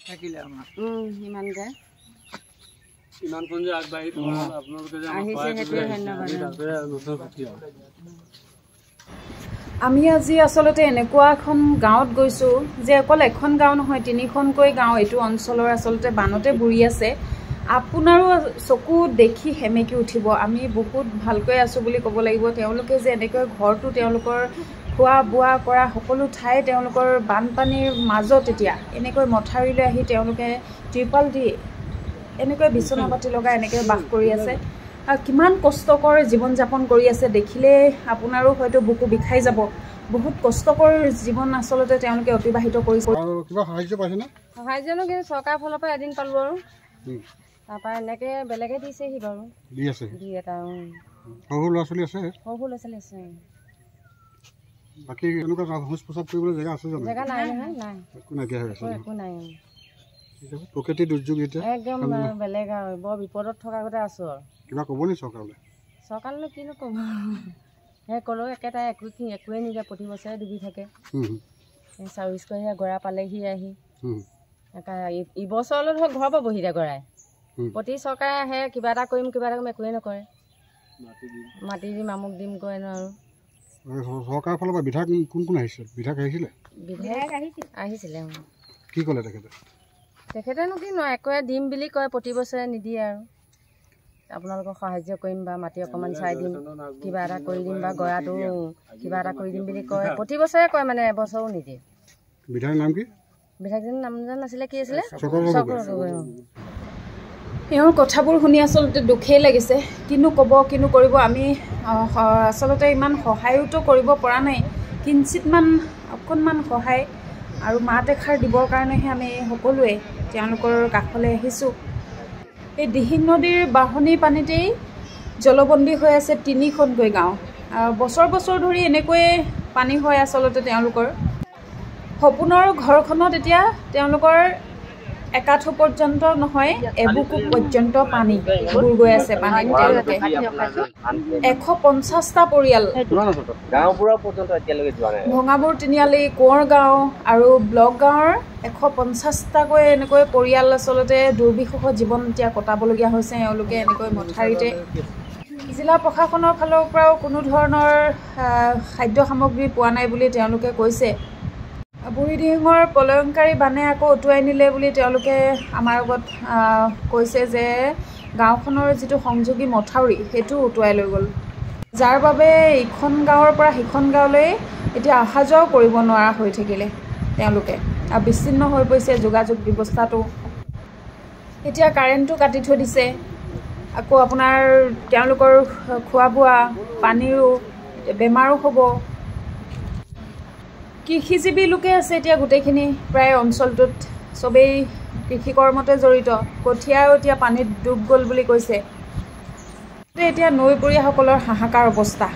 থাকিলে আমাৰ ইমানকে ইমান কোন যে আগবাঢ়ি আপোনালোকে যে আহিছে সেইটোৱে ধন্যবাদ। আমি আজি আচলতে এনেকুৱা এখন গাঁৱত গৈছোঁ যে অকল এখন গাঁও নহয়, 3খনকৈ গাঁও এইটো অঞ্চলৰ আচলতে বানতে বুৰি আছে। আপোনাৰো চকু দেখি সেমেকি উঠিব। আমি বহুত ভালকৈ আছোঁ বুলি ক'ব লাগিব। তেওঁলোকে যে এনেকৈ ঘৰটো তেওঁলোকৰ খোৱা বোৱা কৰা সকলো ঠাই তেওঁলোকৰ বানপানীৰ মাজত এতিয়া এনেকৈ মথাউৰিলৈ আহি তেওঁলোকে ত্ৰিপাল দি এনেকৈ বিচনা পাতি লগাই এনেকৈ বাস কৰি আছে। কিমান কষ্টকৰ জীৱন যাপন কৰি আছে দেখিলে আপোনাৰো হয়তো বুকু বিষাই যাব। বহুত কষ্টকৰ জীৱন আচলতে তেওঁলোকে অতিবাহিত কৰিছে। কিবা সাহায্য পাইছেনে? সাহায্যনো কিন্তু চৰকাৰৰ ফালৰ পৰা এদিন পালোঁ আৰু তাৰপৰা এনেকৈ বেলেগে দিছেহি বাৰু দি আছে দুই এটা। সৰু ল'ৰা ছোৱালী আছে? সৰু ল'ৰা ছোৱালী আছে। বাকী এনেকুৱা শৌচ প্ৰস্ৰাৱ কৰিবলৈ জেগা আছে জানো? জেগা নাই নহয়, নাই, একো নাইকিয়া হৈ আছে, একো নাই। প্ৰকৃতিৰ দুৰ্যোগ এতিয়া একদম বেলেগ আৰু বৰ বিপদত থকা কথা আছোঁ আৰু। কিবা ক'ব নি চৰকাৰলৈ? চৰকাৰলৈ কিনো ক'ব, সেই ক'লেও একেটাই একোৱে নিদিয়ে। প্ৰতি বছৰে ডুবি থাকে। চাৰ্ভিচ কৰি গৰা পালেহি আহি ইবছৰলৈ ধৰক ঘৰ পাবহি এতিয়া গৰাই। প্ৰতি চৰকাৰে আহে কিবা এটা কৰিম একোৱেই নকৰে। মাটি দিম আমুক দিম কয় আৰু। চৰকাৰৰ ফালৰ পৰা বিধায়ক কোন কোন আহিছিল? বিধায়ক আহিছিলে? কি ক'লে তেখেতেনো কি নহয়, একোৱে দিম বুলি কয়, প্ৰতি বছৰে নিদিয়ে আৰু। আপোনালোকক সাহায্য কৰিম বা মাটি অকণমান চাই দিম, কিবা এটা কৰি দিম বা গৰাটো কিবা এটা কৰি দিম বুলি কয়। প্ৰতি বছৰে কয়, মানে এবছৰো নিদিয়ে। বিধায়কৰ নাম কি? বিধায়কজনৰ নামজন আছিলে কি আছিলে? এওঁৰ কথাবোৰ শুনি আচলতে দুখেই লাগিছে। কিনো ক'ব কিনো কৰিব। আমি আচলতে ইমান সহায়তো কৰিব পৰা নাই। কিঞ্চিতমান অকণমান সহায় আৰু মাত এষাৰ দিবৰ কাৰণেহে আমি সকলোৱে তেওঁলোকৰ কাষলৈ আহিছোঁ। এই দিহিং নদীৰ বাঢ়নী পানীতেই জলবন্দী হৈ আছে 3খনকৈ গাঁও। বছৰ বছৰ ধৰি এনেকৈয়ে পানী হয় আচলতে তেওঁলোকৰ। সপোনৰ ঘৰখনত এতিয়া তেওঁলোকৰ একাঠু পৰ্যন্ত নহয়, এবুকু পৰ্যন্ত পানী বুৰ গৈ আছে। পানীত তেওঁলোকে 150টা পৰিয়াল ভঙাবোৰ তিনিআলি কোঁৱৰ গাঁও আৰু ব্লক গাঁৱৰ 150টাকৈ এনেকৈ পৰিয়াল আচলতে দুৰ্বিষহ জীৱন এতিয়া কটাবলগীয়া হৈছে। এওঁলোকে এনেকৈ মথাউৰিতে জিলা প্ৰশাসনৰ ফালৰ পৰাও কোনো ধৰণৰ খাদ্য সামগ্ৰী পোৱা নাই বুলি তেওঁলোকে কৈছে। বুঢ়ীদিহিঙৰ প্ৰলয়ংকাৰী বানে আকৌ উটুৱাই নিলে বুলি তেওঁলোকে আমাৰ আগত কৈছে যে গাঁওখনৰ যিটো সংযোগী মথাউৰি সেইটো উটুৱাই লৈ গ'ল, যাৰ বাবে ইখন গাঁৱৰ পৰা সিখন গাঁৱলৈ এতিয়া অহা যোৱাও কৰিব নোৱাৰা হৈ থাকিলে তেওঁলোকে। আৰু বিচ্ছিন্ন হৈ পৰিছে যোগাযোগ ব্যৱস্থাটো। এতিয়া কাৰেণ্টটো কাটি থৈ দিছে। আকৌ আপোনাৰ তেওঁলোকৰ খোৱা বোৱা পানীৰো বেমাৰো হ'ব। কৃষিজীৱী লোকে আছে এতিয়া গোটেইখিনি প্ৰায় অঞ্চলটোত চবেই কৃষি কৰ্মতে জড়িত। কঠীয়াও এতিয়া পানীত ডুব গ'ল বুলি কৈছে। এতিয়া নৈপৰীয়াসকলৰ হাহাকাৰ অৱস্থা।